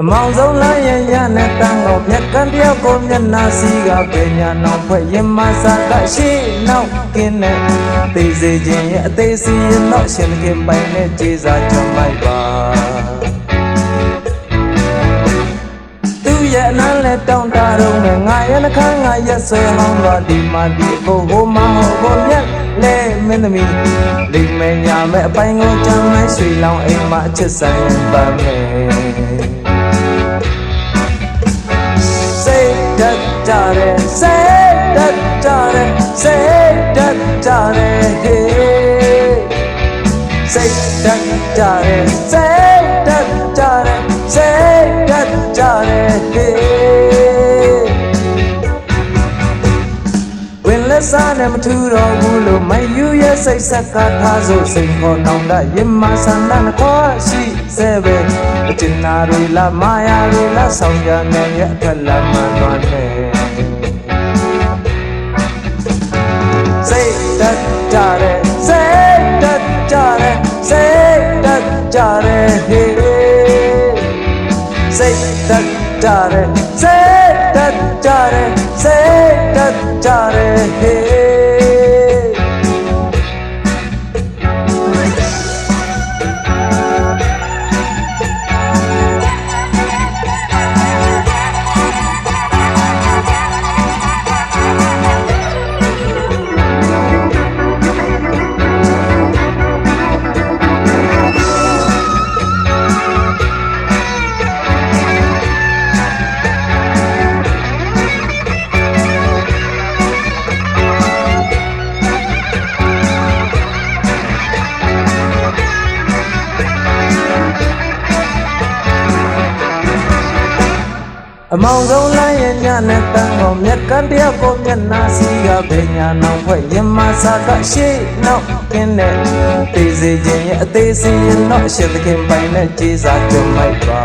မောင်ဆုံးလမ်းရရနဲ့တန်းတော့မြက်ကန်းတယောက်ကိုမျက်နှာစီးကပညာနောက်ဖွဲ့ရင်မစားကရှိနောက်ကင်းနဲ့သိစေခြင်းရဲ့အသေးစီရင်တော့ရှင်ခင်ပိုင်နဲ့ကြေးစားချမ်းလိုက်ပါသူရဲ့အနမ်းနဲ့တောင်းတတော့ငငါရဲ့နှခမ်းငါရဲ့ဆွဲဟောင်းတော့ဒီမှာဒီကိုဟိုမဟိုမြက်လဲမင်းသမီးလိမ့်မယ်ညာမဲ့အပိုင်းကိုချမ်းမဲရွှေလောင်းအိမ်မှာအချစ်ဆိုင်ပါမယ်ကြတယ်စိတ်တက်ကြတယ်စိတ်တက်ကြတယ်ဟေးစိတ်တက်ကြတယ်စိတ်တက်ကြတယ်စိတ်တက်ကြတယ်ဟေးဝင်လက်စားနဲ့မထူတော့ဘူးလို့မယူရဲ့စိတ်ဆက်ကထားစို့စိတ်ခေါ်နောင်တရင်မဆန္ဒနဲ့ခေါ်ရှိစေပဲအတင်နာတွေလားမာယာတွေလားဆောင်ရနေရဲ့အခက်လာမှန်သွားတယ်စိတ်တက်ကြတယ်စိတ်တက်ကြတယ်စိတ်တက်ကြတယ်ဟေးစိတ်တက်ကြတယ်စိတ်တက်ကြတယ်စိတ်တက်ကြတယ်ဟေးအမောင်ဆုံးလမ်းရညနဲ့တန်းတော်မြက်ကန်းတယောက်ကိုမျက်နှာစီးကပညာနောက်ဖွဲ့ရင်မစားကရှိနောက်ကင်းနဲ့သိစေခြင်းရဲ့အသေးစီရင်တော့ရှင်သခင်ပိုင်နဲ့ကြေးစားကြုံလိုက်ပါ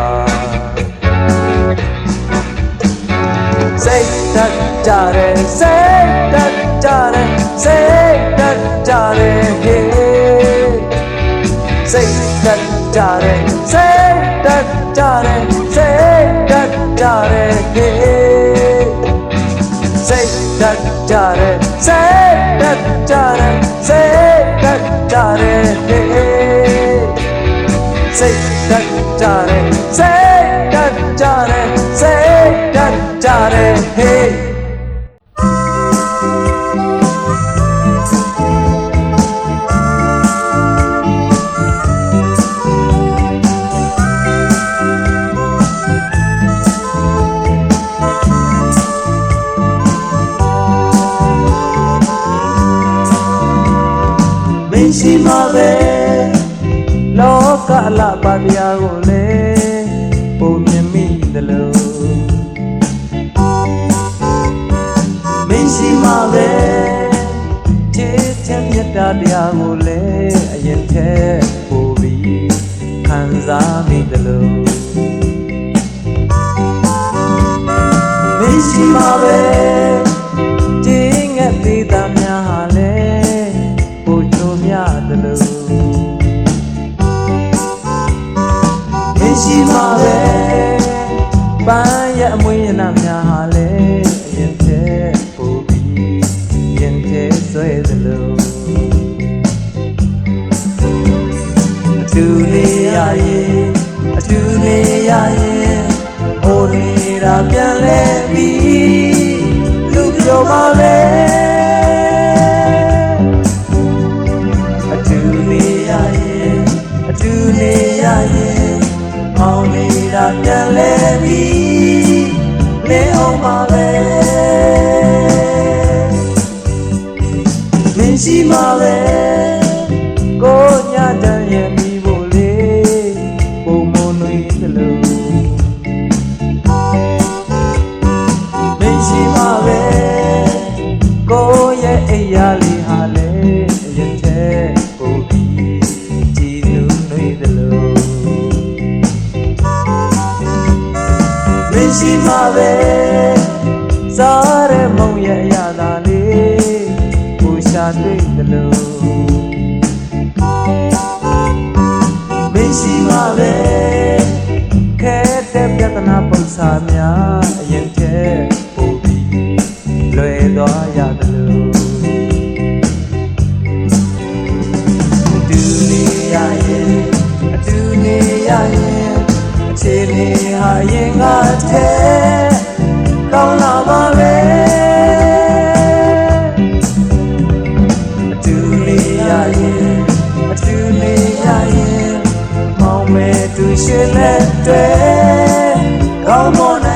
စိတ်တက်ကြတယ်စိတ်တက်ကြတယ်စိတ်တက်ကြတယ်ဟေးစိတ်တက်ကြတယ်စိတ်တက်ကြတယ်စိတ်တက်ကြတယ်ဟေးစိတ်တက်ကြတယ်စိတ်တက်ကြတယ်စိတ်တက်ကြတယ်ဟေးစိတ်တက်ကြတယ်စိတ်တက်ကြတယ်စိတ်တက်ကြတယ်ဟေးရှိမှာပဲလောကလာပါတရားကိုလေပုံမြင်မိတယ်လို့မရှိမှာပဲချစ်ချက်မြတ်တရားကိုလေအရင်ထက်ပိုပြီးခံစားမိတယ်လို့မရှိမှာပဲကျင်းငတ်သေးတာများဟာလေမရှိမှာပဲပန်းရအမွေးရနာများဟာလေအရင်တည်းပို့ပြီးရင်ထဲဆွဲသလိုအတူလေးရရင်အတူလေးရရင်ဟိုနေတာပြန်လဲပြီးလူပြောပါလေအတူလေးရရင်အတူလေးရရင်မောင်နေတာပြန်လဲပြီးလဲအောင်ပါပဲမင်းရှိမှာပဲကိုညတန်ရဲ့မိဖို့လေပုံမွန်တွေသလိုမင်းရှိမှာပဲကိုရဲ့အိယားလေးဟာလေအရင်ထက်ပိုပြီးကြည်နူးတွေသလိုရှိမှာပဲစားရမုံရဲ့အရာသာလေးပူရှာတွေ့သလိုမရှိမှာပဲခဲတဲ့ပြဿ Samia Yente Bobi Loedo Yadlu Dunia Chini Hayingate Kauna Mare Dunia Maume Tu Shilete Come on,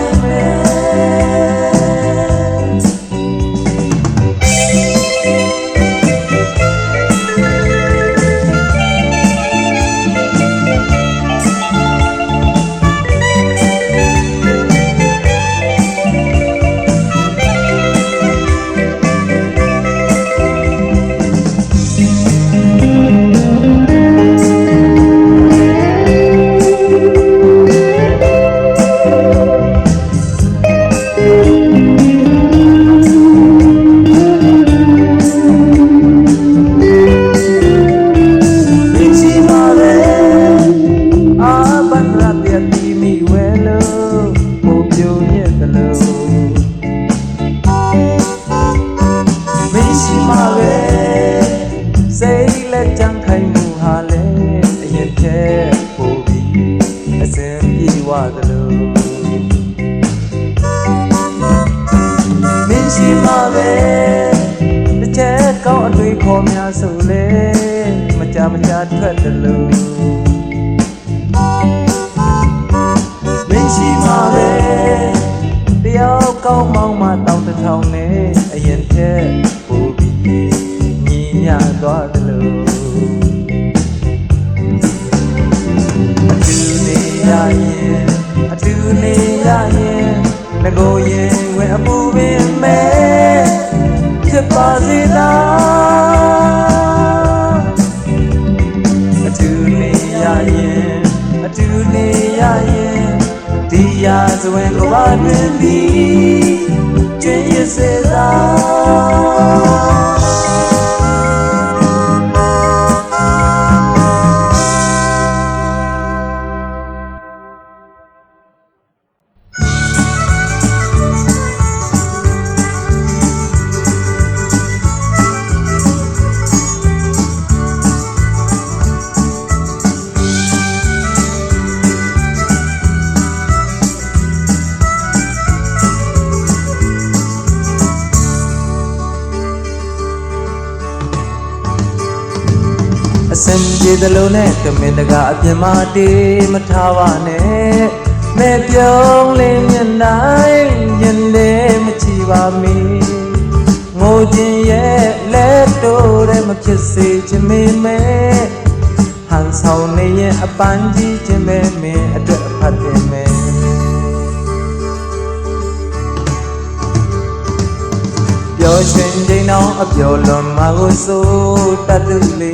Senji the lone to Minaga Yamati Matavane Mepiong Lim Nine Yende Machiva me Mojin ye let do them a kissy Jimmy me Hans how ne a banji Jimmy me a drop me Your changing now of your long magoso tatuli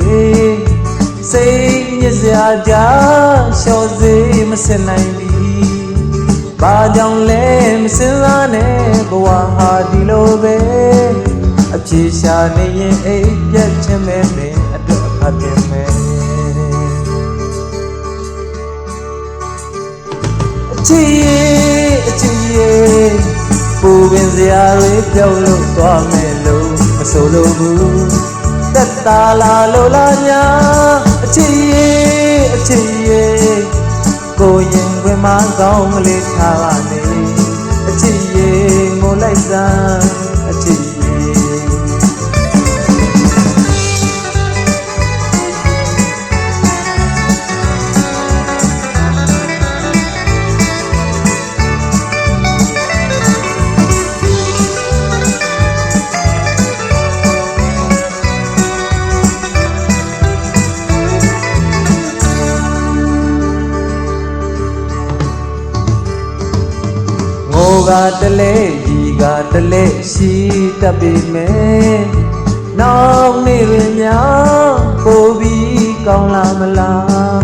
Say yes, ya shows him senai Bajang lem silane goa hadilobe Achisha ne e yachme me adapatme Achiye Pubin ziare pyolo toa melo solo bu Tata lola nya Achiye Going with my gong lit Havane Achiye Molaisan Achiye Gatale, she tabi me. Now near ya, Bobby, Kaulamala.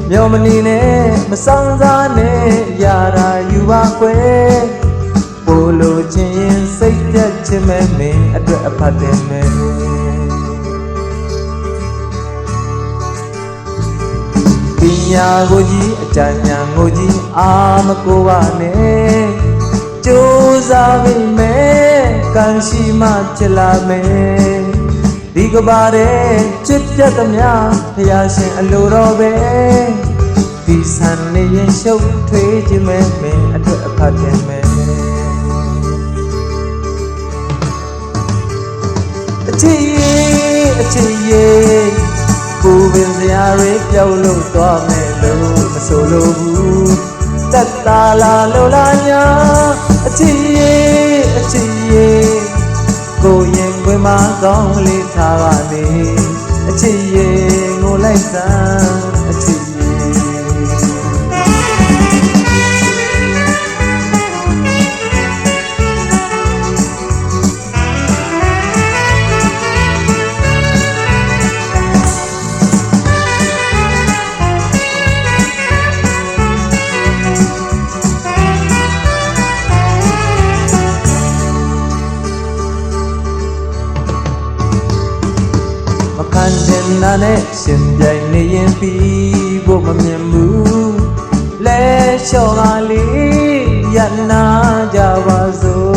Yomanine, Masanzane, Yara, you are quay. Polo chin, say that me, a drop at me. Pinya goji, Janya goji. आम को आने जो जावे में कांशीमा चला में दिग बारे चित्त म्या प्यासे अलोरोबे दिसान ने ये शौ ठेज में अठे अखाते में अच्छे Bùn ra rết dâu lô toa mẹ lô mà sô lô bù Tất ta là lô la nhá Chị Cô yên với má con lê thà bà nê Chị ngô lấy ra Chị Nà nè xin dạy nè yên phí bộ mà miền mưu lẽ cho ngà lý dặn na gia bà dô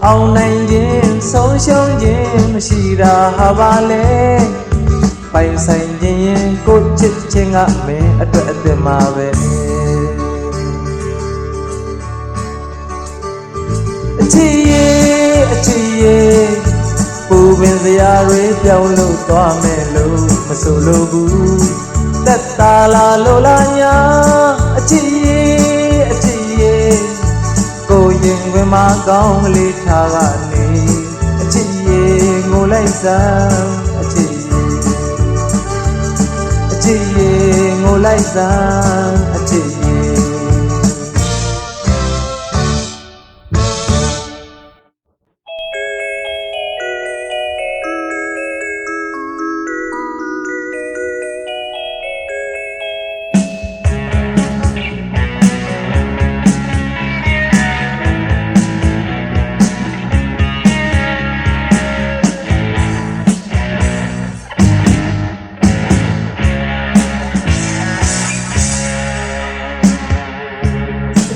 ông này yên sống sống yên mà xì ra hà bà lê phải xanh yên cốt chết chê ngạ mê át tuệ tê mà về chị Bù bên dìa rê béo lô toa mẹ lô mà sô lô bù Tất ta là lô la nhá Chị Cô yên với má con lê thà bà nê Chị ngô lấy ra Chị ngô lấy ra Chị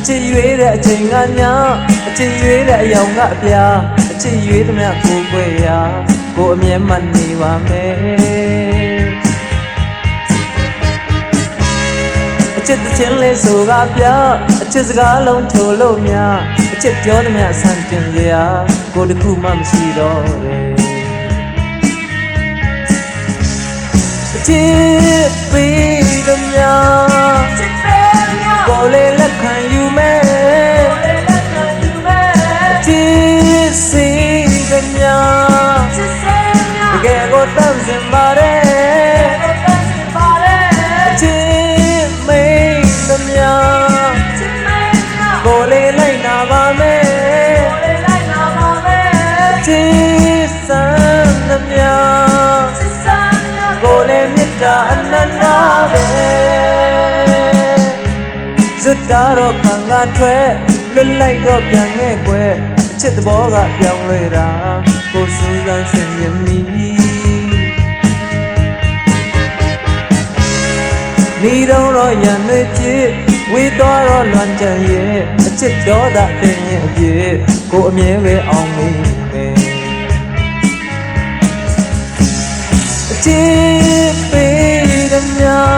Chị yuế đã chị ngã nhá Chị yuế đã giàu ngã bia Chị yuế đã mẹ cô quê à Cô mẹ mình đi qua mẹ Chị tự chiến lên số gà bia Chị gà lông thô lô nha Chị cho đã mẹ sang chân dì à Cô được khu mắm xì đó rê Chị bị đâm nha Cô lên lắc hành yêu mẹ Chị xì gần nhà Ghé cô tâm dừng bà đê Chị mình tâm nhà Cô lên lấy nà bà mẹ Chị sân tâm nhà Cô lên nhất trả anh ra về Rút đá rô kháng ngàn thuê Lên lấy gọp nhàng nghe quê Chết bó gạt dòng lời ra Cô sư gian xin nhầm mi Ni đâu rồi nhà nơi chết Quý toa rồi loạn chẳng dễ Chết đó đã tên nhẹ dễ Cô nhé về ông mình mê Chết bê đâm nha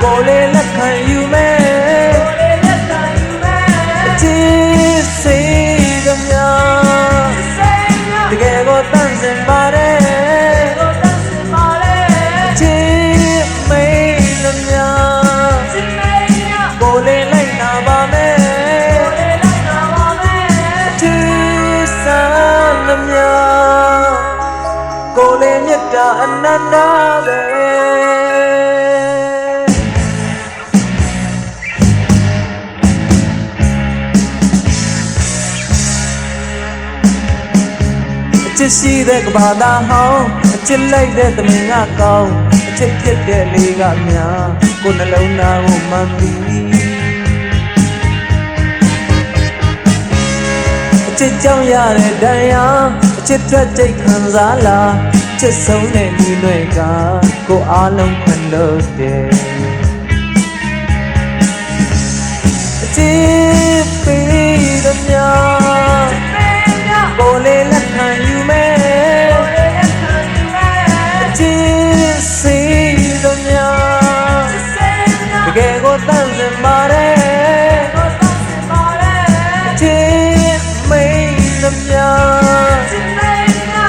Cô lên lắc hành yêu mẹ Chị xì đâm nha Thì ghé cô tăng dừng bà đê Chị mây đâm nha Cô lên lấy nà bà mẹ Chị sáng đâm nha Cô lên nhất trả anh đã về Chị xì đê của bà đa hông Chị lấy đê tầm mình ngạc cầu Chị thiết đê lì gạt nhà Cô nà lâu nà hồn mà đi Chị trong nhà để đây á Chị thật chạy khăn giá là Chị sống nè như nơi cả Cô á lông khăn đơ đê tan dần mà đê trên mấy năm nhà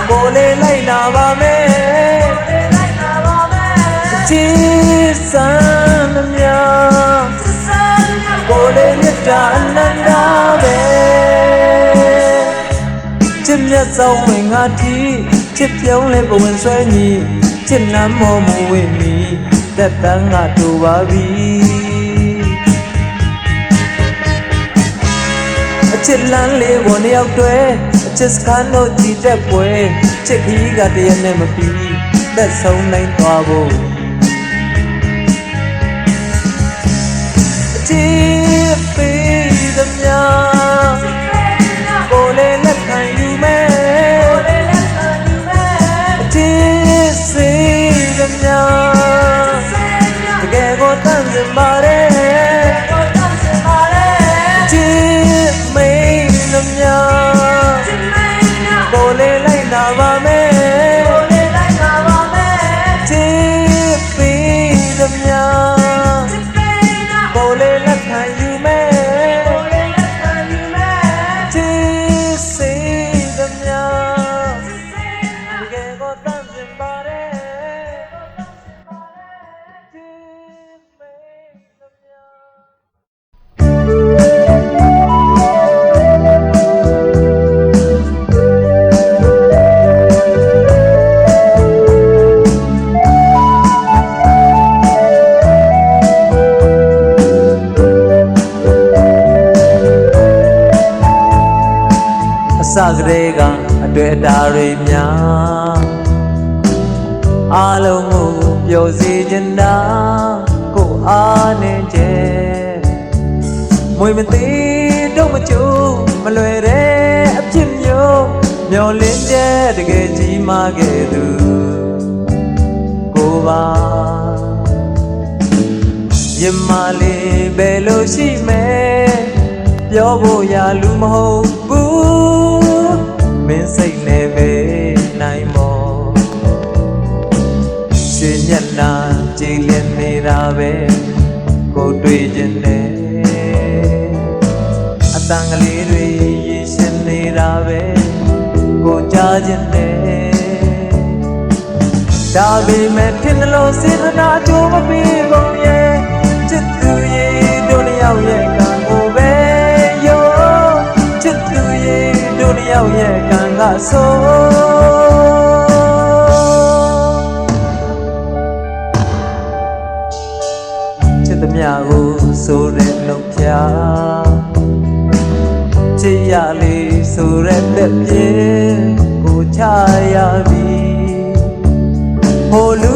cô lên lấy nào ba mẹ trên san năm nhà cô lên nhất tràn nắng đá về trên nhà sông mình ngã chi chiếc giống lên bầu mình xoay nhị trên nam mô mù quên mi đẹp đang ngã tu ba vi trên làn lê buồn yêu quê trên scan nô chỉ đẹp quê trên khí gạt tiền em mà pi đẹp sông này tỏa bồ chiếc phi đâm nhà cô lên lật thành như mẹ chiếc xì đâm nhà ghé cô tan dần mà đê chiếc mấy năm nhà cô lên lấy nào ba mẹ chiếc phi đâm nhà cô lên lật thành như mẹ chiếc xì đâm nhà ghé cô tan dần mà đê chiếc mấy năm nhà sa gre ga atwe da ri mya a long ko pyo si chin da ko a ne che mui ma ti dong ma chu ma lwe de a phit myo myo lin che de ge ji ma ge tu ko ba yin ma li be lo shi meပြောဖို့ရလူမဟုတ်ဘူးမင်းစိတ်နဲ့ပဲနိုင်မောရှင်ညနာကြည်လည်နေတာပဲကိုတွေ့ခြင်းနဲ့အတန်ကလေးတွေရည်ရှင်နေတာပဲကိုကြားခြင်းနဲ့ဒါပေမဲ့ထင်လို့စေတနာကြိုးမပြီးကုန်ရဲ့ချစ်သူရဲ့တို့လျောက်ရဲ့ကံကိုပဲတို့လျောက်ရဲ့ကံကဆိုချစ်သမျှကိုဆိုတဲ့နှုတ်ဖြာချစ်ရလေးဆိုတဲ့လက်ပြင်းကိုချရပြီဟိုလူ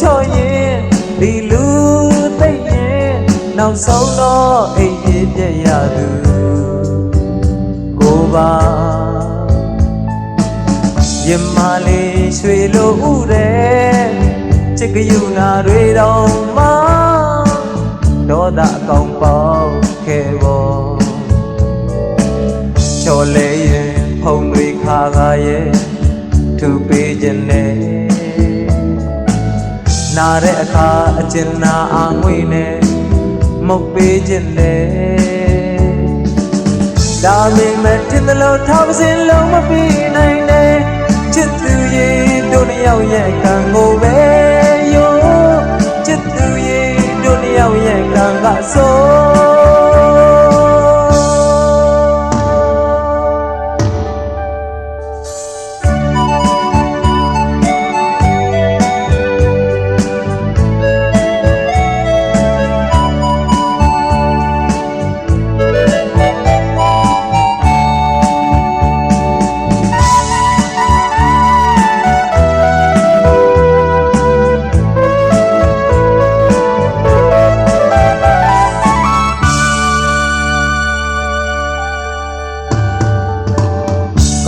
ချော့ရင်ဒီလူသိရင်နောက်ဆုံးတော့အိမ်ပြည့်ပြည့်ရသူကိုပါရင်မလေးရွှေလိုဥတဲ့ချစ်ကယူနာတွေတော့မှဒေါသအကောင်ပေါက်ခဲ့ပေါ်ချော်လဲရင်ဖုံတွေခါခါရဲ့ထူပေးခြင်းနဲ့နာတဲ့အခါအကျဉ်းနာအငွေနဲ့မုတ်ပေးခြင်းနဲ့ဒါပေမဲ့တင်တယ်လို့ထားပါစေလုံးမပြီးနိုင်နဲ့ချစ်သူရဲ့တို့လျောက်ရဲ့ကံကိုပဲယောချစ်သူရဲ့တို့လျောက်ရဲ့ကံကဆို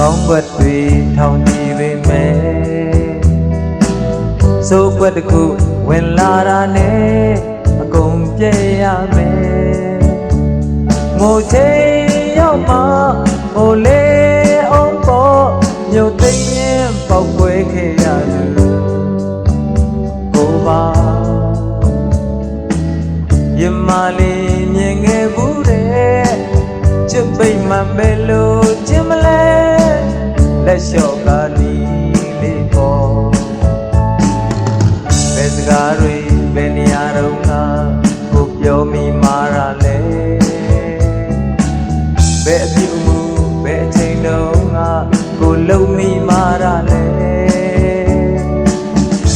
ကောင်းွက်တွေထောင်ကြည့်ပေမဲ့ဆိုးွက်တစ်ခုဝင်လာတာနဲ့အကုန်ပြည့်ရမယ်ငိုချိန်ရောက်မှငိုလေအောင်ပေါ်မြို့သိရင်ပေါက်ကွဲခဲ့ရသူကိုပါရင်မ လေးမြင်ခဲ့ဘူးတဲ့ချစ်ပိတ်မှပဲလို့ချင်မလဲလက်လျှော့ကားနီးလေးပေါ်ဘယ်စကားတွေဘယ်နေရာတော့ငါကိုပြောမိမာတာလဲဘယ်အပြုတ်မှုဘယ်အချိန်တော့ငါကိုလုံမိမာတာလဲ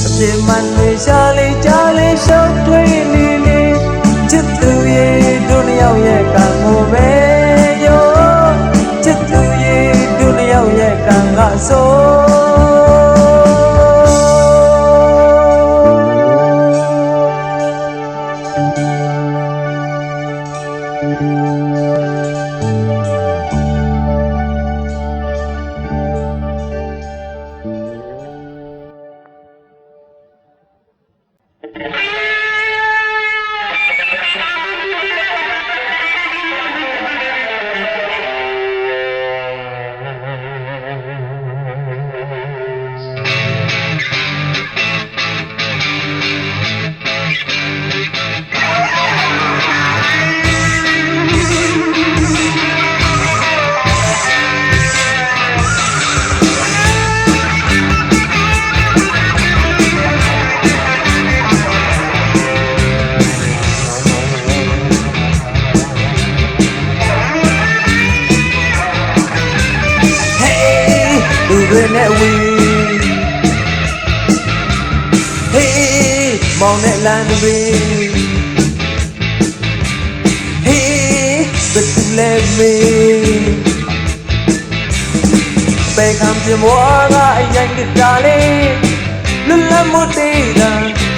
အပြစ်မှန်တွေရှာလေးကြားလေးရှောက်ထွေးနေနေချစ်သူရဲ့တို့နှစ်ယောက်ရဲ့ကံကိုပဲရောချစ်သူရဲ့တို့နှစ်ယောက်ရဲ့ကံကဆိုနဲ့ဝီဟေးမောင်နဲ့လမ်းတွေဟေးဘယ်သူလဲမေးပဲခံပြမွားကအရင်ကတားလေးလွတ်လပ်မှုတေးတာ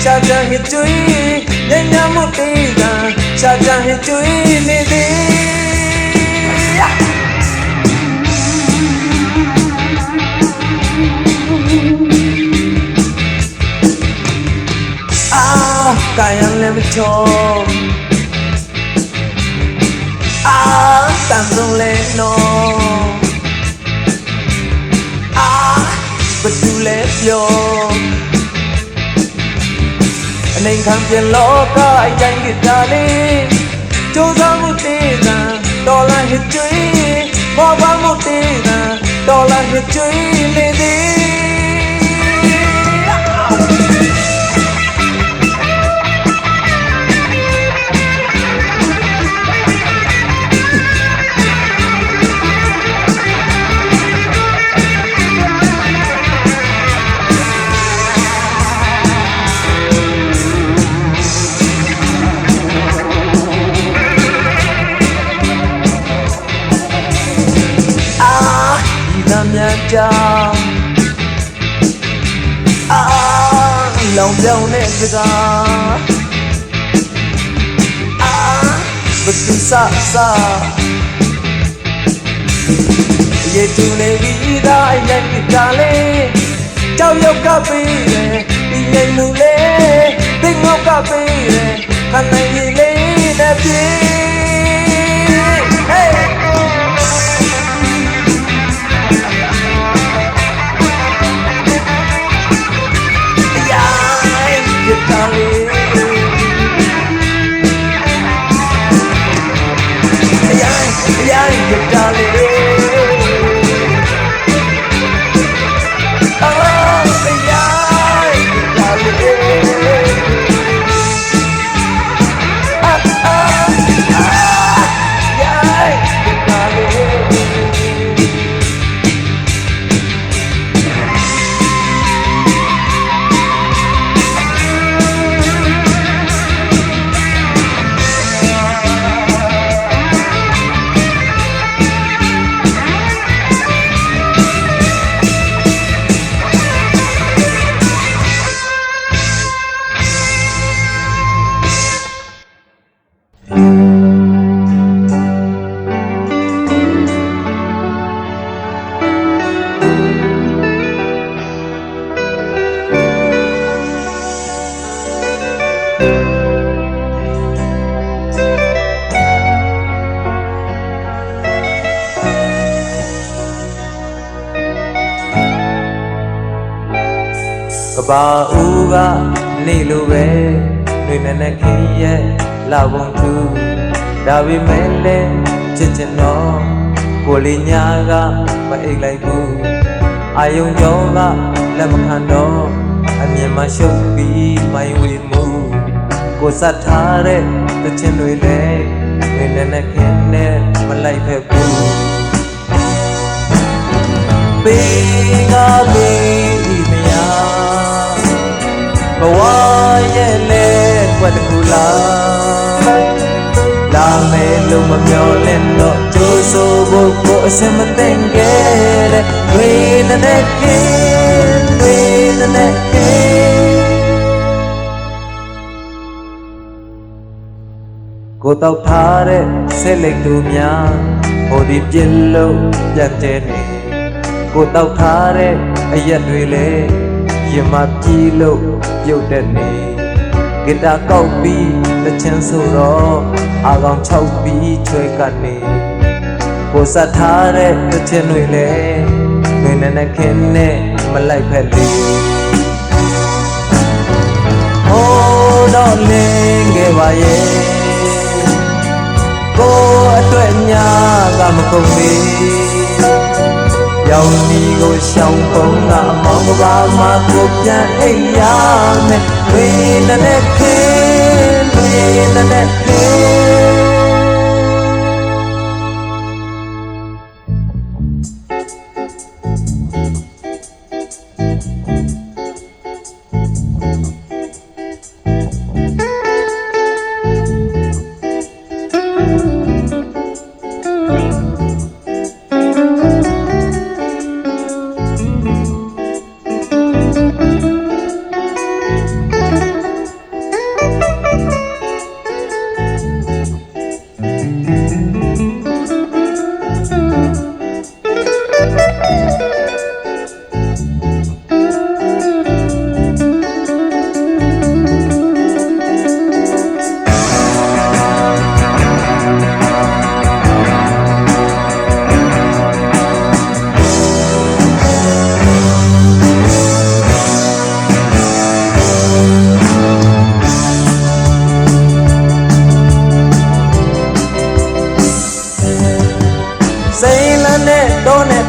ရှာကြဟစ်ကျွေးညညမှုတေးတာရှာကြဟစ်ကျွေးနေသေးကာယံလည်းမချောတန်ဆုံးလည်းနော်ဘယ်သူလဲပြောအနေခံပြန်လောကအရင်ကတားလေးကြိုးစားမှုတေးတာဒေါ်လာဟစ်ကျွေးမောပါမှုတေးတာဒေါ်လာဟစ်ကျွေးနေသေးကြောင်လောင်ပြောင်းတဲ့စကားဘယ်သူစားရေတူနေပြီးသားရဲ့ကြလေးကြောက်ရောက်ကပေးတယ်ဒီငိမ်မှုလေးသိငေါက်ကပေးတယ်ခန္ဓာရည်လေးနဲ့ပြေးကဘာဦးကနေလိုပဲနှွေနဲ့ခင်းရဲ့ la bông thu đã vì mẹ lên trên chân nó của lý nhà ga mà anh lại bu ai dùng gió ga là một hàng đó anh nhìn mà sốc bí mai uy mu cô sát thà đấy từ trên núi lệ người nên là khen nè mà lại phải bu Biga bimia bawa yele quạt gula la me lum myo len no cho so bo bo se maten gele we na ne ke cô tao tha re se lek tu mya ho di pillo yan te ne cô tao tha re ayatတွေလေရင်မပြီလို့ပြုတ်တဲ့နေဂီတာကောက်ပြီးတချင်ဆိုတော့အာကောင်6ပြီးချွဲကနေကိုစတ်ထားတဲ့တချင်တွေလေငွေနဲ့ခင်းနဲ့မလိုက်ဖက်လေဟိုးတော့လင်းခဲ့ပါရဲ့ကိုအတွက်ညာကမကုန်သေးရောက်ဒီကိုရှောင်းပုံးကမောင်ကဘာမှကိုပြန်အိပ်ရမယ်ဝေးနဲ့ခင်းဝေးနဲ့ခင်း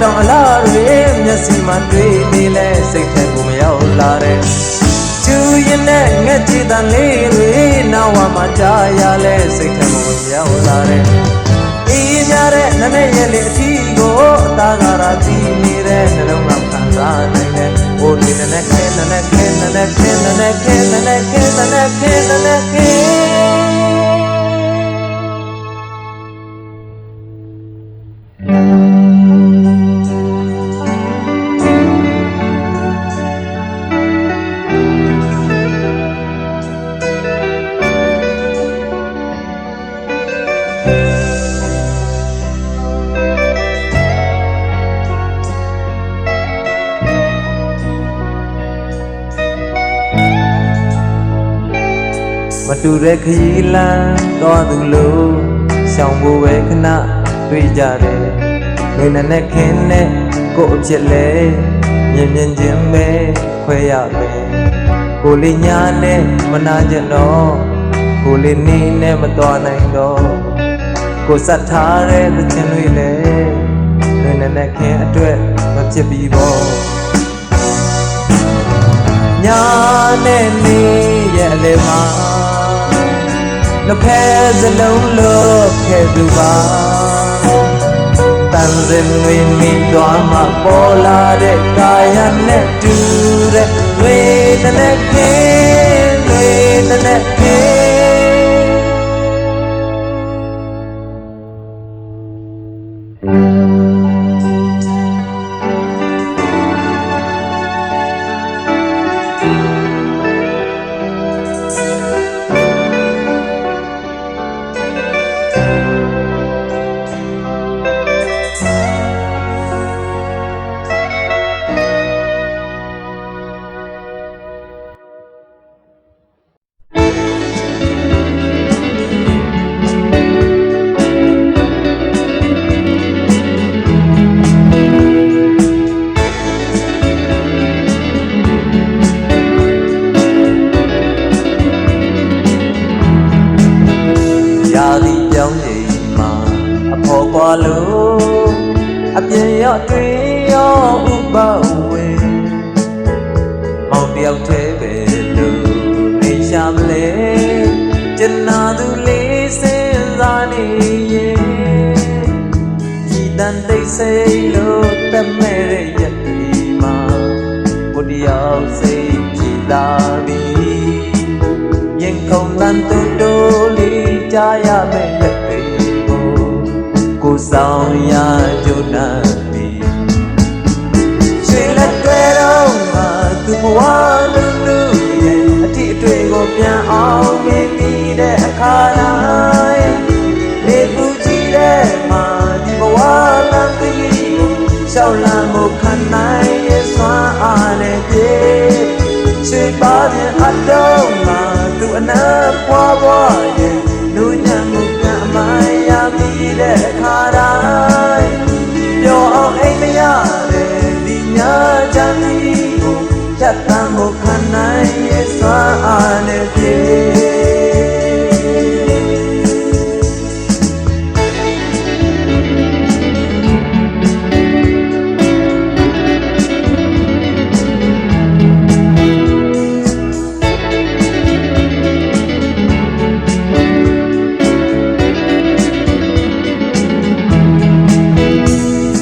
တောင်အလားတွေမျက်စိမှတွေ့နေလဲစိတ်ထဲကိုမရောက်လာတဲ့ကျူရင်နဲ့ငှက်ကြည့်တဲ့လေးတွေနောက်ဝမှာကြားရလဲစိတ်ထဲကိုမရောက်လာတဲ့အေးများတဲ့နနဲ့ရဲ့လေအထီးကိုအသားကားရာကြည့်နေတဲ့နှလုံးသားခံစားနိုင်တဲ့ဟိုဒီနဲ့ခဲနဲ့ခဲနဲ့ခဲနဲ့ခဲနဲ့ခဲနဲ့ခဲနဲ့ခဲမတူတဲ့ခရီးလမ်းသွားသူလို့ရှောင်ဖို့ပဲခဏတွေ့ကြတယ်ငွေနဲ့ခင်းနဲ့ကို့အဖြစ်လဲမြင်မြင်ချင်းပဲခွဲရမယ်ကိုလေးညာနဲ့မနာကျင်တော့ကိုလေးနေနဲ့မတော်နိုင်တော့ကိုစတ်ထားတဲ့သချင်းတွေလဲငွေနဲ့ခင်းအတွက်မဖြစ်ပြီးပေါ့ညာနဲ့နေရဲ့အလေမှာနှစ်ဖက်စလုံးလို့ခဲ့သူပါတန်စင်တွေမိသွားမှပေါ်လာတဲ့ကာယနဲ့တူတဲ့ဝေဒနာခဲဝေဒနာခဲ ပေါ်ပွားလို့အပြင်းရောတွေ့ရောဥပဝေမောင်တယောက်တည်းပဲလို့နေရှာမလဲကျန်နာသူလေးစဉ်းစားနေရဲ့ဒီတန်တိတ်ဆိတ်လို့တမဲ့တဲ့ရက်တွေမှာကိုတယောက်စိတ်ကြည်လာပြီရင်ခုန်တန်တူတူလေးကြားရမယ့်ရက်တွေကိုကိုဆောင်ရကြုံနာပြီရွှေလက်တွေတော့မှသူ့ဘဝလူလူရဲ့အထီးအတွေ့ကိုပြန်အောင်မြင်ပြီးတဲ့အခါတိုင်းနေပူကြည့်တဲ့မှာဒီဘဝလမ်းခရီးကိုရှောက်လန်းမှုခံနိုင်ရဲ့စွမ်းအားနဲ့ပြည့်ရွှေပါပြန်အတော့မှာသူ့အနာပွားပွားရဲ့လူညံမှုကံအမိုင်းရပြီးတဲ့အခါတိုင်းပျော်အောင်အိမ်မရတဲ့ဒီညချမ်းကြီးကိုဖြတ်သန်းမှုခံနိုင်ရဲ့စွမ်းအားနဲ့ပြည့်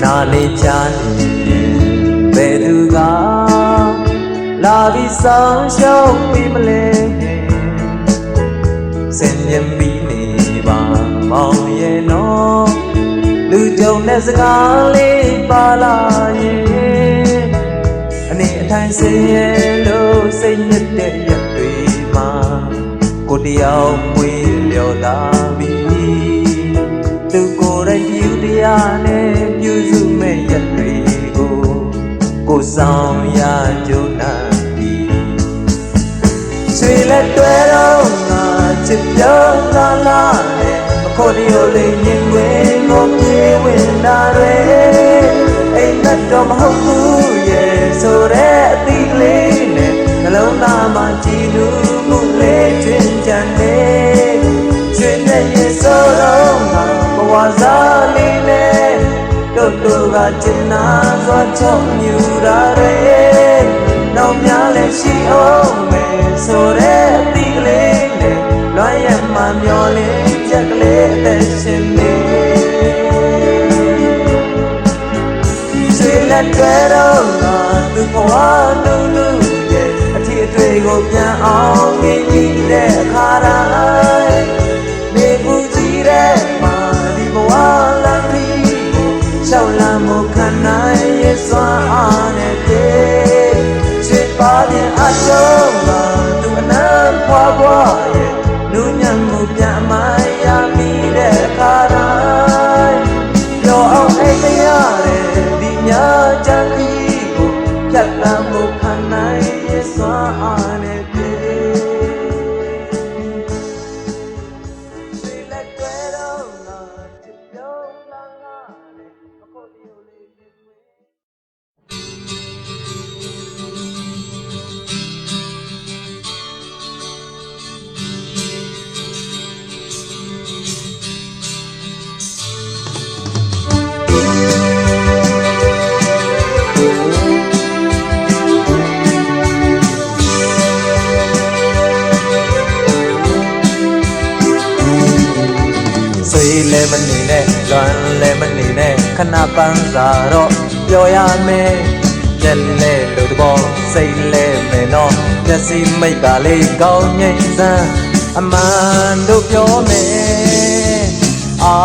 နာလေးချာနေဘယ်သူကလာပြီးဆောင်ရှုံးပြီးမလဲစင်ញံပြီးနေပါမောင်ရဲ့နော်လူကြုံတဲ့စကားလေးပါလာရဲ့အနေအထိုင်စင်ရဲ့လို့စိတ်ညစ်တဲ့ရက်တွေမှာကိုတယောက်မွေးလျော်သာပြီးသူကိုယ်တိုင်ပြုတရားနဲ့ပြုစုမဲ့ရက်တွေကိုကိုဆောင်ရကြုံနာပြီးရွှေလက်တွဲတော့ငါချစ်ပြောလာလာနဲ့အခေါ်တရိုလေးမြင်ွယ်ကိုပြေးဝင်လာတွေအိမ်မက်တော့မဟုတ်ဘူးရဲ့ဆိုတဲ့အသီးလေးနဲ့နှလုံးသားမှာကြည်လူမှုလေးတွင်ကြံနေရွှေနဲ့ရဲ့ဆိုတော့ငါဘဝစားလေးနဲ့တို့တို့ကကျင်နာစွာချော့မြူတာတွေနောက်များလည်းရှိအောင်မယ်ဆိုတဲ့အသီးကလေးနဲ့လွမ်းရမှမျောလင်းချက်ကလေးအသက်ရှင်နေရွှေလက်တွေတော့ငါသူ့ဘဝလူလူရဲ့အထီးအတွေ့ကိုပြန်အောင်မြင်ပြီးတဲ့အခါတိုင်းနေပူကြည့်တဲ့မှာဒီဘဝလမ်းခရီးကိုရှောက်လန်းမှုခံနိုင်ရဲ့စွမ်းအားနဲ့ပြည့်ရွှေပါပြန်အရှုံးမှာသူအနာဖွာဖွာရဲ့လူညံမှုပြန်အမိုင်းရမိတဲ့အခါတိုင်းပျော်အောင်အိမ်မရတဲ့ဒီညချမ်းကြီးကိုဖြတ်သန်းမှုခံနိုင်ရဲ့စွမ်းအားနဲ့ပြည့်လည်းမနေနဲ့လွမ်းလည်းမနေနဲ့ခဏပန်းစာတော့ပြောရမယ်မျက်လဲလို့တဘောစိတ်လဲမယ်နော်မျက်စိမိတ်ကလေးကောင်းငိမ့်စမ်းအမှန်တို့ပြောမယ်အာ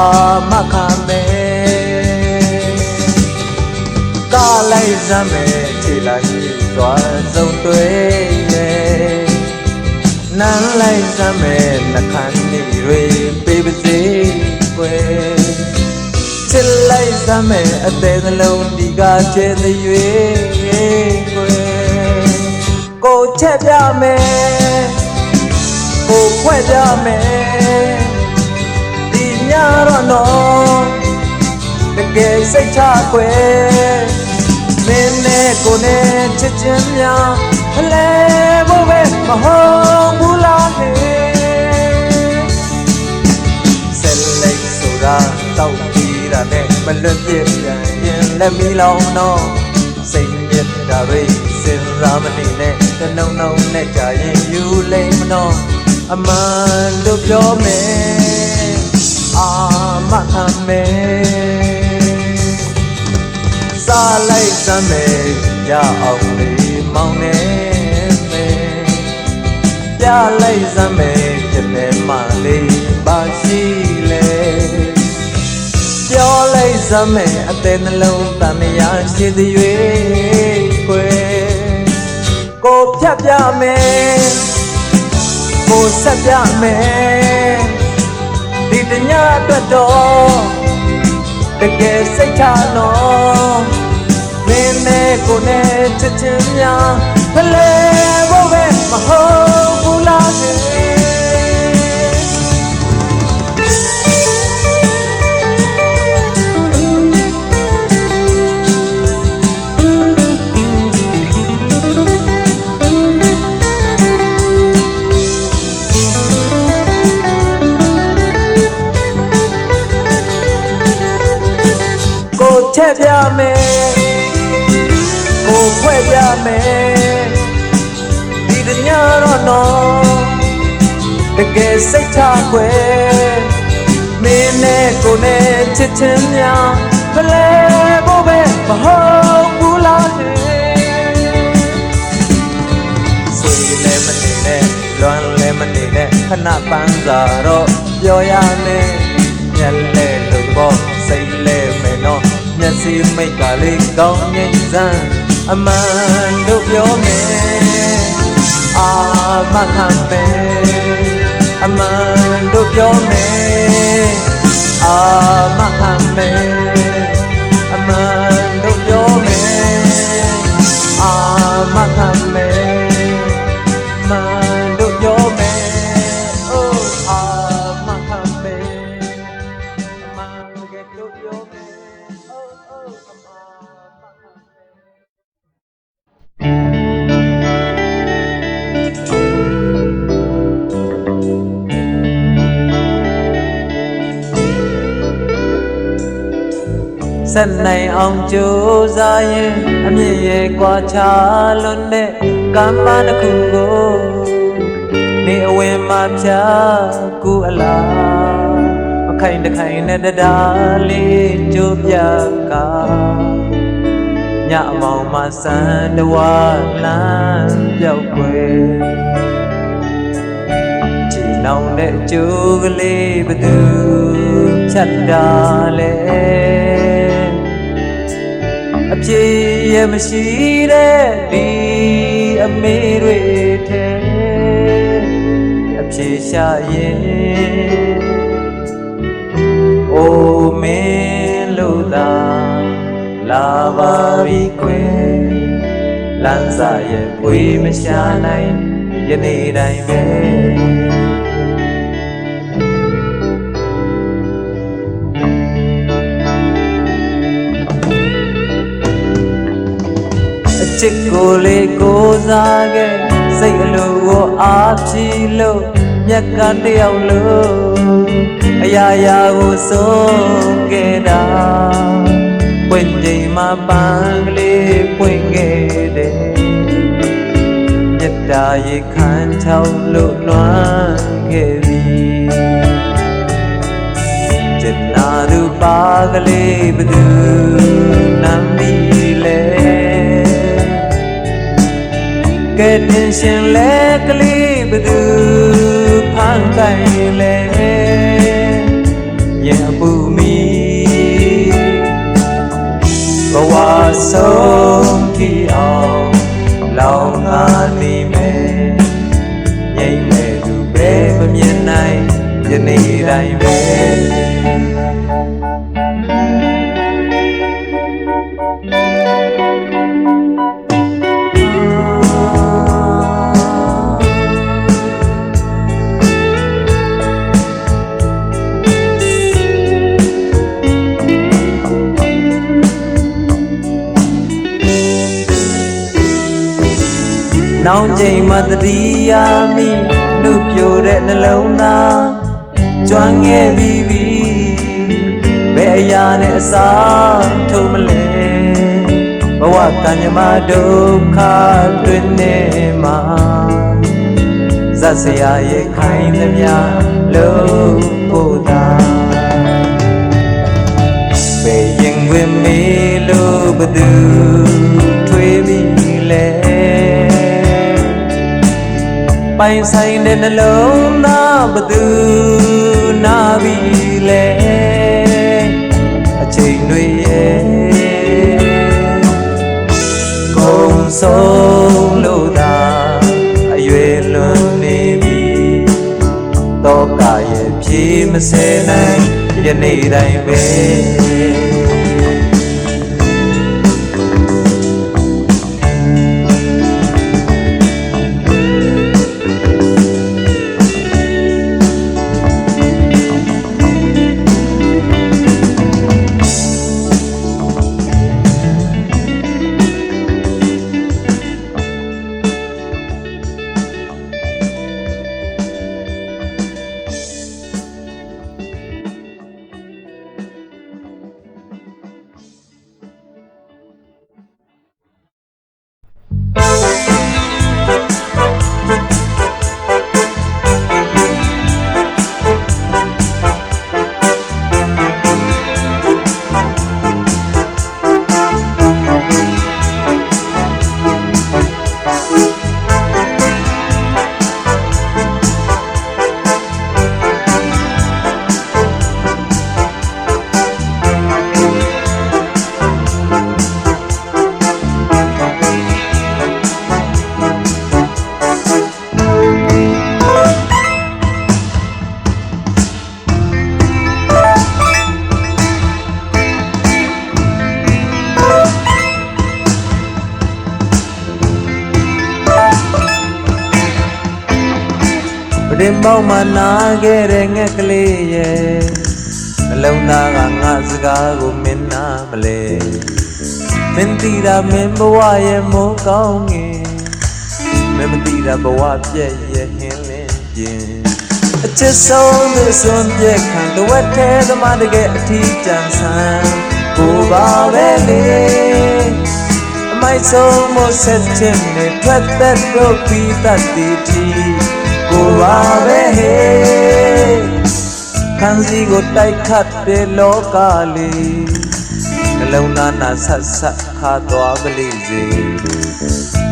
မခံမယ်ကားလိုက်စမ်းမယ်ခြေလိုက်သွားဆုံးတွေ့ရဲ့နမ်းလိုက်စမ်းမယ်နှခမ်းနေတွေပေးပါစေချစ်လိုက်စမ်းမယ်အသေးနှလုံးဒီကကျဲသွေးကိုချက်ပြမယ်ကိုခွဲပြမယ်ဒီညတော့နော်တကယ်စိတ်ချခွဲမင်းနဲ့ကိုနဲ့ချစ်ချင်းများဖလဲဖို့ပဲမဟုတ်ဘူးလားဟဲ့ဆက်လိုက်ဆိုတာတောက်ပြီး တာနဲ့မလွတ်ပြစ်ပြန်ရင်လက်မီလောင်တော့စိတ်မြစ်တာတွေစဉ်းစားမနေနဲ့တနှုံနှုံနဲ့ကြာရင်ယူလိမ့်မတော့အမှန်လို့ပြောမယ်အာမခံမယ်စားလိုက်စမ်းမယ်ရအောင်လေးမောင်းနေမယ်ပြလိုက်စမ်းမယ်ပြနေမှလေးပါရှိလေပြောလိုက်စမ်းမယ်အသေးနှလုံးတန်မြာရှိသည်၍ကွယ်ကိုဖြတ်ပြမယ်ကိုဆက်ပြမယ်ဒီတညအတွက်တော့တကယ်စိတ်ချတော့မင်းနဲ့ကိုနဲ့ချစ်ချင်းများဖလဲဖို့ပဲမဟုတ်ဘူးလားချက်ပြမယ်ကိုဖွဲ့ပြမယ်ဒီတညတော့တော့တကယ်စိတ်ချခွဲမင်းနဲ့ကိုနဲ့ချစ်ချင်းများဖလဲဖို့ပဲမဟုတ်ဘူးလားဆွေလည်းမနေနဲ့လွမ်းလည်းမနေနဲ့ခဏပန်းစာတော့ပြောရမယ်ညက်လဲလို့ပေါ့စိတ်လဲမယ်နော်မျက်စိမိတ်ကလေးကောင်းငိမ့်စမ်းအမှန်တို့ပြောမယ်အာမခံမယ်အမှန်တို့ပြောမယ်အာမခံမယ်အမှန်တို့ပြောမယ်အာမခံမယ်အမှန်တို့ပြောမယ်အိုးအာမခံမယ်အမှန်တို့ပြောမယ်ဆက်နိုင်အောင်ကြိုးစားရင်အမြင့်ရဲ့ကွာခြားလွန်တဲ့ကမ္ဘာတစ်ခုကိုနေအဝင်မှာဖြာကူအလားမခိုင်တခိုင်နဲ့တရားလေးကြိုးပြကညအမောင်မှာစံတဝါလမ်းပြောက်ွယ်ချီနောင်တဲ့ကြိုးကလေးဘသူဖြတ်တာလဲအပြေရမရှိတဲ့ဒီအမေတွေထဲအပြေရှာရင်အိုမင်းလို့သာလာပါပြီကွယ်လမ်းစာရဲ့ပွေမရှာနိုင်ယနေ့တိုင်းပဲချစ်ကိုလေးကိုစားခဲ့စိတ်အလိုကိုအားဖြီးလို့မြက်ကတယောက်လို့အရာရာကိုဆုံးခဲ့တာပွင့်ချိန်မှာပန်းကလေးပွင့်ခဲ့တယ်မြတ်တာရေခမ်းချောင်းလို့လွှမ်းခဲ့ပြီကျင်နာသူပါကလေးဘသူနမ်းပြီလဲကဲတင်ရှင်လဲကလေးဘသူဖန်တိုင်လဲရင်ပူမီဘဝဆုံးထီအောင်လောင်ငါနေမယ်ငြိမ့်မဲ့သူပဲမမြင်နိုင်ယနေ့တိုင်းပဲနောင်ချိန်မှတတိယမိနှုတ်ပြတဲ့နှလုံးသားကျွမ်းခဲ့ပြီးဘယ်အ ya ne sa thu mle bawa kanyama dukha twinne ma zasya ye khain lemya lo poda be yin win me lo badu thwe bi le pai sai ne nalong na badu na bi le a chain nwe ye kong song lo da a yue lun ne bi to ka ye phie ma se nai ye nei dai be Đêm bao mà na ghé re nghe kle ye lâu na ga nga zga go min na male min ti da min bawa ye mo kaung nge min ti da bawa pye ye hin lin yin a chit song de sun pye khan de wet the da ma de ge a thi chan san ko ba ve le mai song mo set chin ne thwat that ro pi tat ti thi ko ba ve he kanzi ko tai khat de loka le nalong na na sat sat kha twa bali se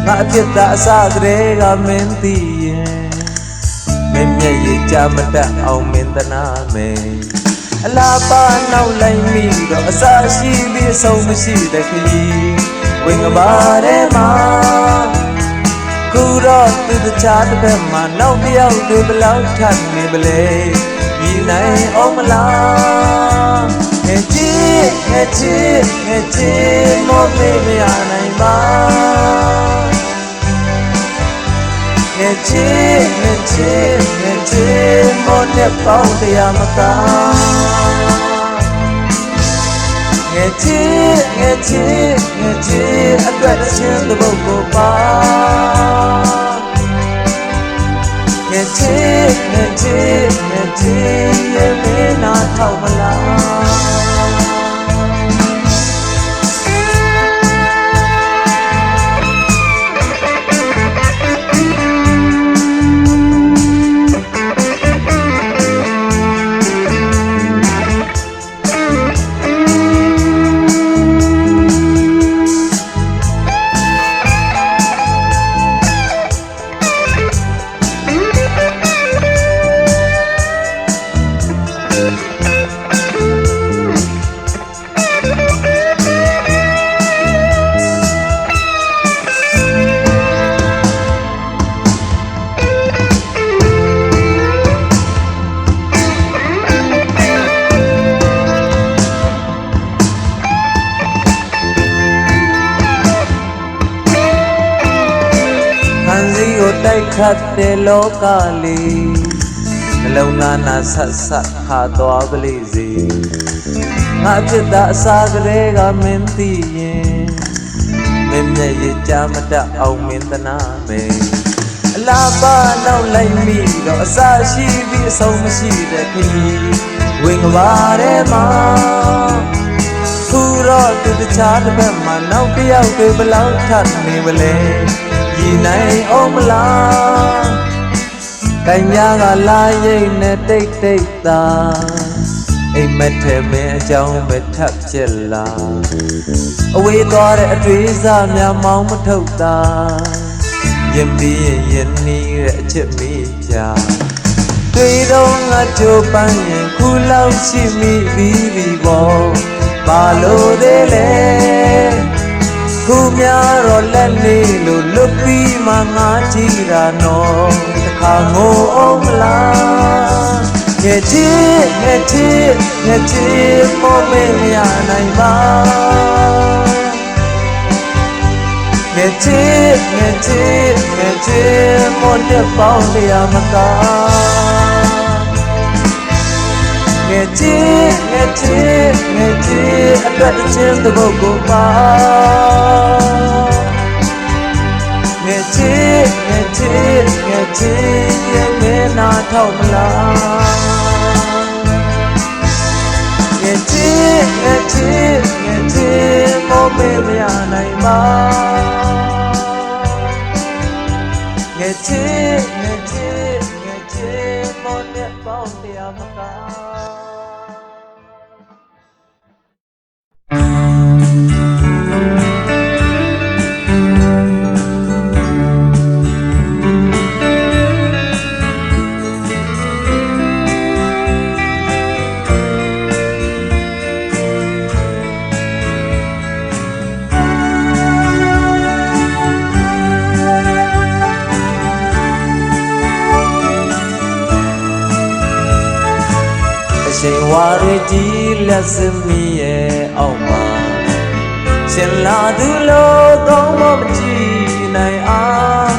nga phit da sa gre ga min ti yin min myet ye cha ma tat aung min tana me ala pa nau lai mi do asa shi bi asong ma shi de khyi wing ba de ma Cú đó từ từ cha từ bên mà nấu tiêu từ bên lâu thật mi bê lê vì này ôm la nghe chi một mê à này mà nghe chi một nếp câu thì à mà ta nghe chi anh quay đã trên từ bầu của ba nghe chi em mê na thâu mà la Tay khát để lô kali lâu na na sat sat kha toa beli zi ngã chết đã xa gre ga men ti yin men ne ye cha ma da aung men tana me la ba nau lai mi do sa shi bi so ma shi de ki ဝင်ကပါထဲမှာခူတော့သူတခြားတစ်ဖက်မှာနောက်တစ်ယောက်တွေဘလောက်ထပ်နေမလဲရည်နိုင်အောင်မလားကညာကလာရိတ်နဲ့တိတ်တိတ်သာအိမ်မက်ထဲမင်းအကြောင်းပဲထပ်ဖြစ်လာအဝေးသွားတဲ့အတွေ့အစားများမောင်းမထုတ်တာရင်ပြီးရင်နီးတဲ့အချစ်မိပြတွေ့တော့ငါကြိုးပန်းရင်ခုလောက်ရှိမိပြီပေါ့ဘာလို့သေးလဲခုများတော့လက်လေးလို့လွတ်ပြီးမှငါကြည့်တာနော်တစ်ခါငိုအောင်မလားငယ်ချစ်ပေါ်မရနိုင်ပါငယ်ချစ်ပေါ်တဲ့ပေါင်းတရားမကားငယ်ချစ်အတွက်တစ်ချင်းတစ်ပုတ်ကိုပါငယ်ချစ်ရဲ့မင်းနာထောက်မလားငယ်ချစ်ပေါ်မရနိုင်ပါငယ်ချစ်ပေါ်တဲ့ပေါင်းတရားမကားရှင်ဝါရီကြီးလက်စမီရဲ့အောက်မှာရှင်လာသူလို့ကောင်းမမကြည့်နိုင်အား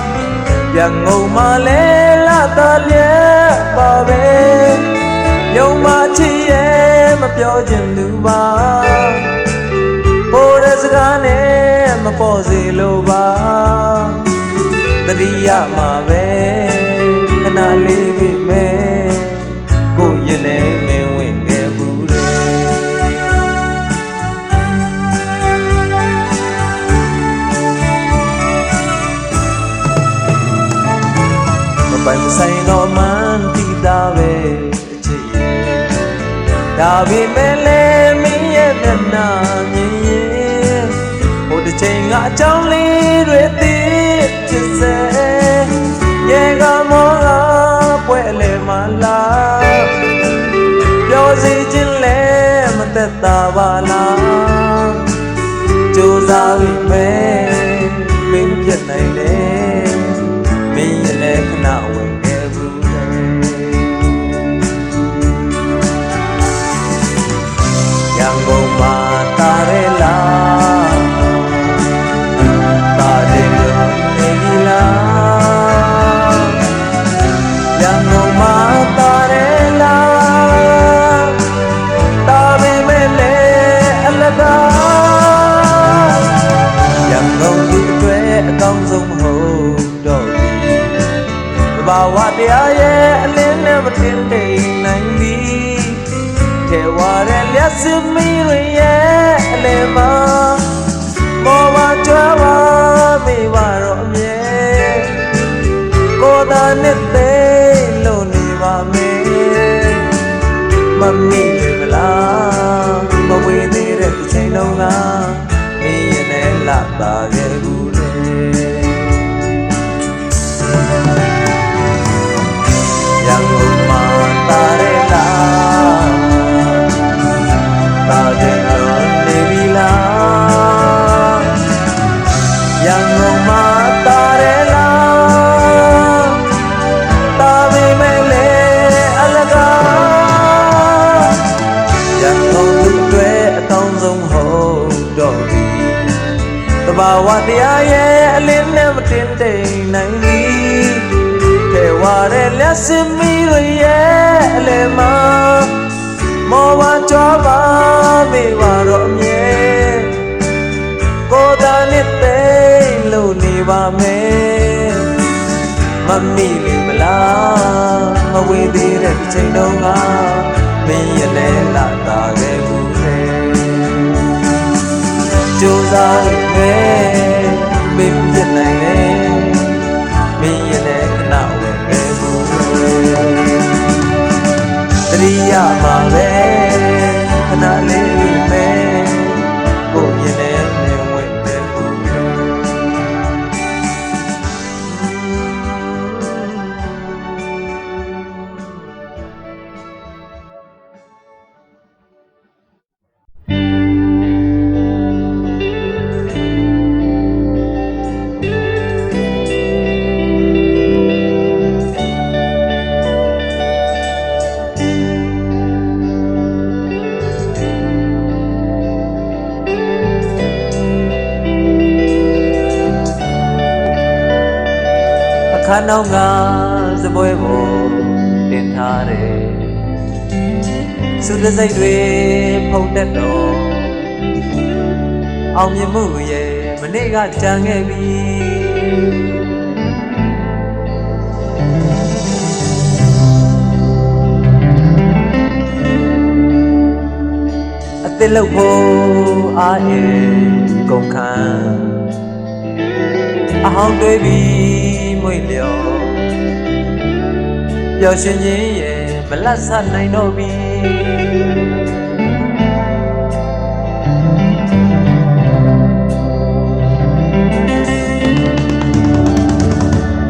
ပြန်ငုံမလဲလာတော်လျက်ပါပဲယုံမချစ်ရဲ့မပြောချင်သူပါပေါ်တဲ့စကားနဲ့မပေါ်စေလို့ပါတတိယမှာပဲခဏလေးပြီမဲ့ကိုရင်နဲ့မင်းဝင်ခဲ့ဘူးလေမပိုင်မဆိုင်တော့မှန်းသိတာပဲအချစ်ရဲ့ဒါပေမဲ့လည်းမင်းရဲ့မျက်နှာမြင်ရင်ဟိုတစ်ချိန်ကအကြောင်းလေးတွေသိဖြစ်စေရေကမောကပွဲလေမလားပြောစီခြင်းလဲမသက်သာပါလားကြိုးစားပြီးမဲ့မင်းပြတ်နိုင်လေမင်းရဲ့လည်းခဏဝင်ခဲ့ဘူးလေရန်ကုန်မှာတာရဲလားတာရဲလို့နေပြီလားရန်ကုန်မှာတာရဲလားတာပေမဲ့လေအလကားရန်ကုန်သူတွေအကောင်းဆုံးမဟုတ်တော့ဘူးသဘာဝတရားရဲ့အလင်းနဲ့မတင်တိမ်နိုင်သည်ထဲဝါတဲ့လက်စမီတွေရဲ့အလယ်မှာမောပါကြွားပါမိပါတော့အမြဲကိုယ်သာနဲ့သိလို့နေပါမယ်မမီလေမလားမဝေးသေးတဲ့တစ်ချိန်လုံးကမင်းရဲ့နဲ့လာပါခဲ့ဘူးလေရန်ကုန်မှာတာရဲလားတာရဲလို့နေပြီလားရန်ကုန်မှာတာရဲလားတာပေမဲ့လေအလကားရန်ကုန်သူတွေအကောင်းဆုံးဟုတ်တော့ပြီသဘာဝတရားရဲ့အလင်းနဲ့မတင်တိမ်နိုင်သည်ထဲဝါတဲ့လက်စမီတွေရဲ့အလယ်မှာမောပါကြွားပါမိပါတော့အမြဲကိုယ်သာနဲ့သိလို့နေပါမယ်မမီလေမလားမဝေးသေးတဲ့ချိန်တုန်းကမ င်းရလဲလာတာခဲ့ဘူးလေကြိုးစားမယ်မင်းပြနိုင်လေမင်းရလဲခဏဝင်ခဲ့ဘူးလေတရိယာမှာပဲခဏလေးပဲကိုရလဲဝင်ခဲ့ဘူးခါနောက်ကစပွဲပေါ်တင်ထားတယ်စုတစိတ်တွေဖုန်တက်တော့အောင်မြင်မှုရဲ့မနေ့ကကြံခဲ့ပြီအသစ်လို့ဖို့အားရကုန်ခံအဟောင်းတွေးပြီးမွေ့လျော်ပျော်ရွှင်ခြင်းရဲ့မလတ်ဆနိုင်တော့ပြီ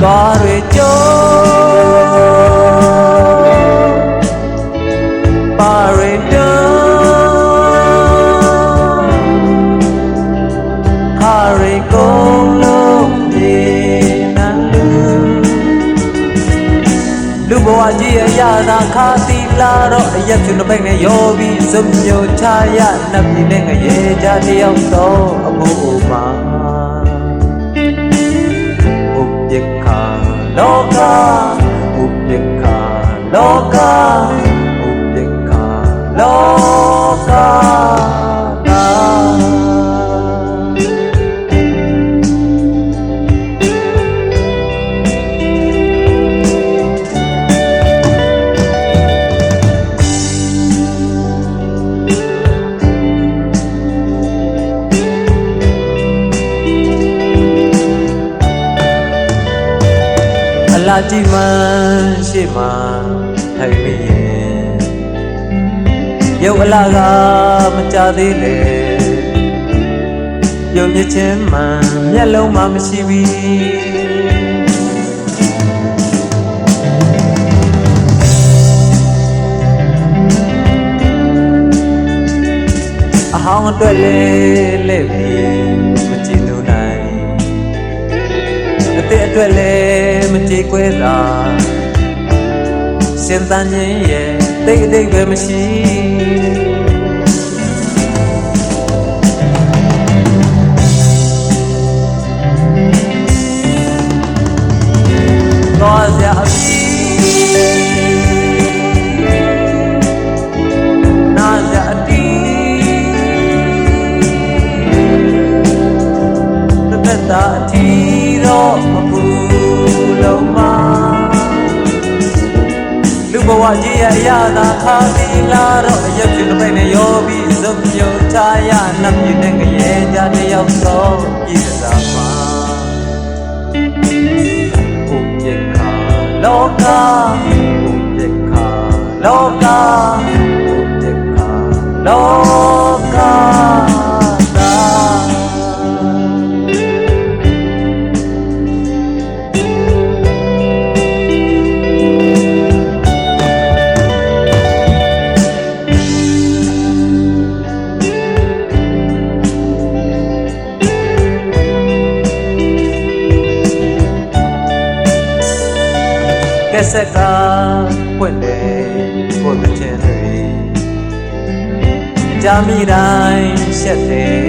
သွားတွေကြိုးပါရီတောခါရီကုန်လုံးပြေနန်းလူဘဝကြီးအရာသာခါတီလာတော့အရက်ချွန်းတစ်ပိတ်နဲ့ရောပြီးစုံညိုချရနှပ်ပြီးနဲ့ငရေကြတယောက်တော့အဖို့မှာဥပက္ခလောကဥပက္ခလောကဥပက္ခလောကလာကြည့်မှရှိမှထိုင်မိရဲ့ရုပ်အလားကမကြသေးလေရုပ်မြချင်းမှမျက်လုံးမှမရှိပြီအဟောင်းအတွက်လေးလက်ပြီးမကြည့်လို့နိုင်အသက်အတွက်လည်းမကြေကွဲသာစဉ်းစားခြင်းရဲ့တိတ်အတိတ်ပဲမရှိသွားစရာအဖြစ်နာစရာအတီးတစ်သက်သာအထီးတော့မပူလုံးမလူဘဝကြီးရဲ့အရာသာခါတီလာတော့အရက်ချွန်းတစ်ပိတ်နဲ့ရောပြီးစုံညိုချရနှပ်ပြည့်နဲ့ငရေကြတယောက်တော့ပြည်သာမှာဥပ္ပခါလောကဥပ္ပခါလောကဥပ္ပခါလောကစက်ကပွင့်တယ်ကိုယ်တခြင်းတွေကြာမိတိုင်းရှက်တယ်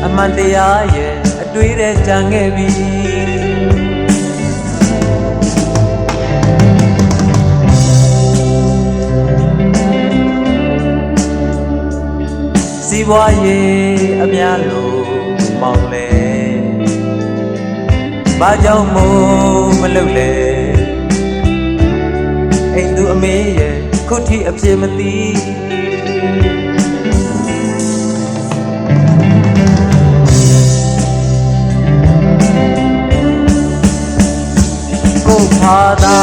အမှန်တရားရဲ့အတွေးတဲ့ကြံခဲ့ပြီစီးပွားရေးအများလို့မောင်းလဲဘာကြောင့်မို့မလုပ်လဲအိမ်သူအမေရဲ့ ခုထိအပြေမသိကိုဖာသာ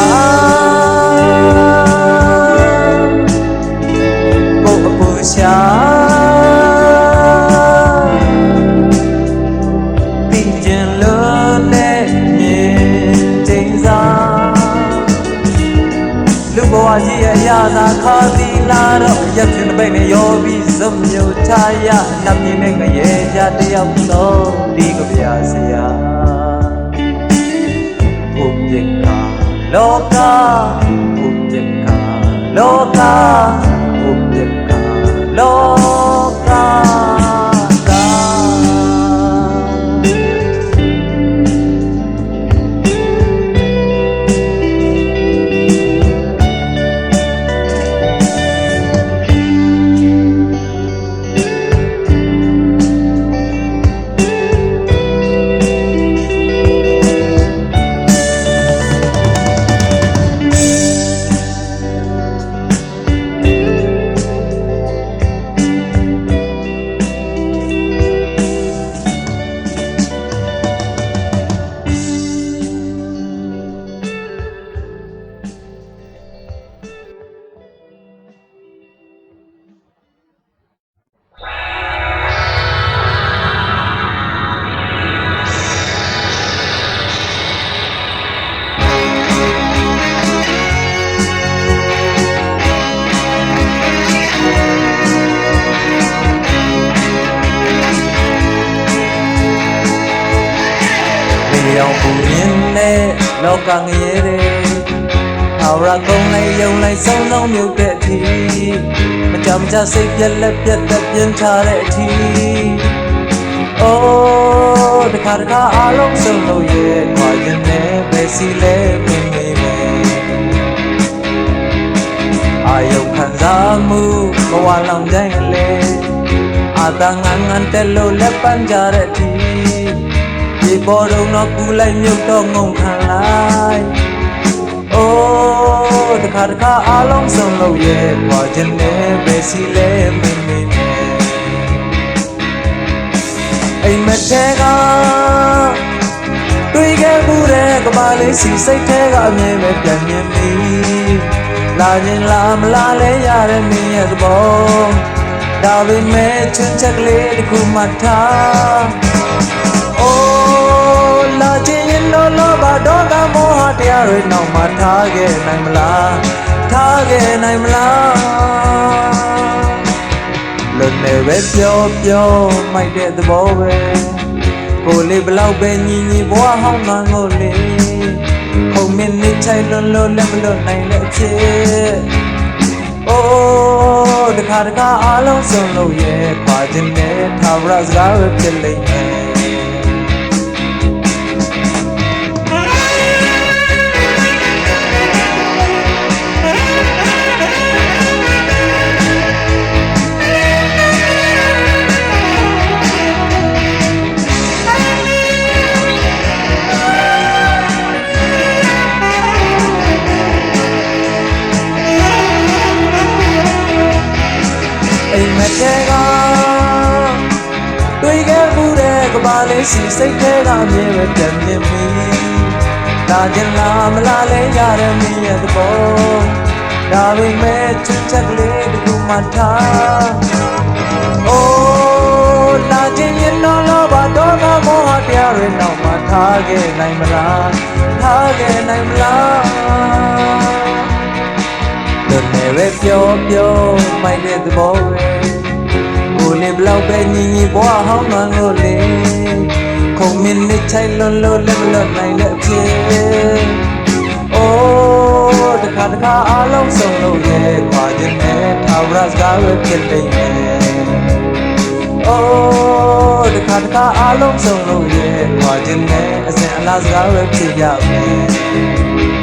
ကိုအပူရှာပြီးကျင်လို့နဲ့မြင်ချိန်စားလူဘဝကြီးရဲ့အရာသာခါသီလာတော့ရက်ပြင်းပိတ်နဲ့ရောပြီးစုံမျိုးချရနှပ်မြင်နဲ့ငရဲကြတယောက်တော့ဒီကဗျာဆရာဘုပြစ်ကလောကဘုပြစ်ကလောကဘုပြစ်ကလောကရောင်ပူမြင်နဲ့လောကငရဲတဲ့ဟောရကုန်းလိုက်ယုံလိုက်ဆုံးဆုံးမြုပ်တဲ့အထိမကြမကြစိတ်ပြက်လက်ပြက်သက်ပြင်းထားတဲ့အထိအိုးတခါတခါအလုံးစုံလို့ရဲ့ခွာခြင်းနဲ့ပဲစီလဲမင်းမေးမယ်အာယုခံစားမှုဘဝလောင်တိုင်းလေအာသာငန်းငန်းတက်လို့လက်ပန်းကြတဲ့အထိဒီပေါ်တော့တော့ကူလိုက်မြုပ်တော့ငုံခံလိုက်အိုးတခါတခါအလုံးစုံလို့ရဲ့ခွာခြင်းနဲ့ပဲစီလဲမင်းမေးမယ်အိမ်မထဲကတွေ့ခဲ့မှုတဲ့ကဘာလေးစီစိတ်ထဲကအမြင်ပဲပြန်မြင်ပြီးလာခြင်းလာမလာလဲရတဲ့မင်းရဲ့သဘောဒါပေမဲ့ချွတ်ချက်ကလေးတစ်ခုမှထားအိုးလာခြင်းရင်တော့လောဘဒေါသမောဟတရားတွေနောက်မှထားခဲ့နိုင်မလားထားခဲ့နိုင်မလားလွတ်နေပဲပြောပြောမိုက်တဲ့သဘောပဲကိုလေးဘလောက်ပဲညီညီဘဝဟောင်းမှန်ကိုလေခုံမင်းနေချိုင်လွန်လို့လည်းမလွတ်နိုင်တဲ့အဖြစ်အိုးတခါတခါအလုံးစုံလို့ရဲ့ခွာခြင်းနဲ့ထာဝရစကားပဲဖြစ်လိမ့်မယ်အိမ်မထဲကတွေ့ခဲ့မှုတဲ့ကဘာလေးစီစိတ်ထဲကအမြင်ပဲပြန်မြင်ပြီးလာခြင်းလာမလာလဲရတဲ့မင်းရဲ့သဘောဒါပေမဲ့ချစ်ချက်ကလေးတစ်ခုမှထားအိုးလာခြင်းရင်တော့လောဘဒေါသမောဟတရားတွေနောက်မှထားခဲ့နိုင်မလားထားခဲ့နိုင်မလားလွတ်နေပဲပြောပြောမိုက်တဲ့သဘောပဲကိုလေးဘလောက်ပဲညီညီဘဝဟောင်းမှန်လို့လေခုံမင်းနေချိုင်လွန်လို့လည်းမလွတ်နိုင်တဲ့အဖြစ်အိုးတခါတခါအလုံးစုံလို့ရဲ့ခွာခြင်းနဲ့ထာဝရစကားပဲဖြစ်လိမ့်မယ်အိုးတခါတခါအလုံးစုံလို့ရဲ့ခွာခြင်းနဲ့အစဉ်အလာစကားပဲဖြစ်ရမယ်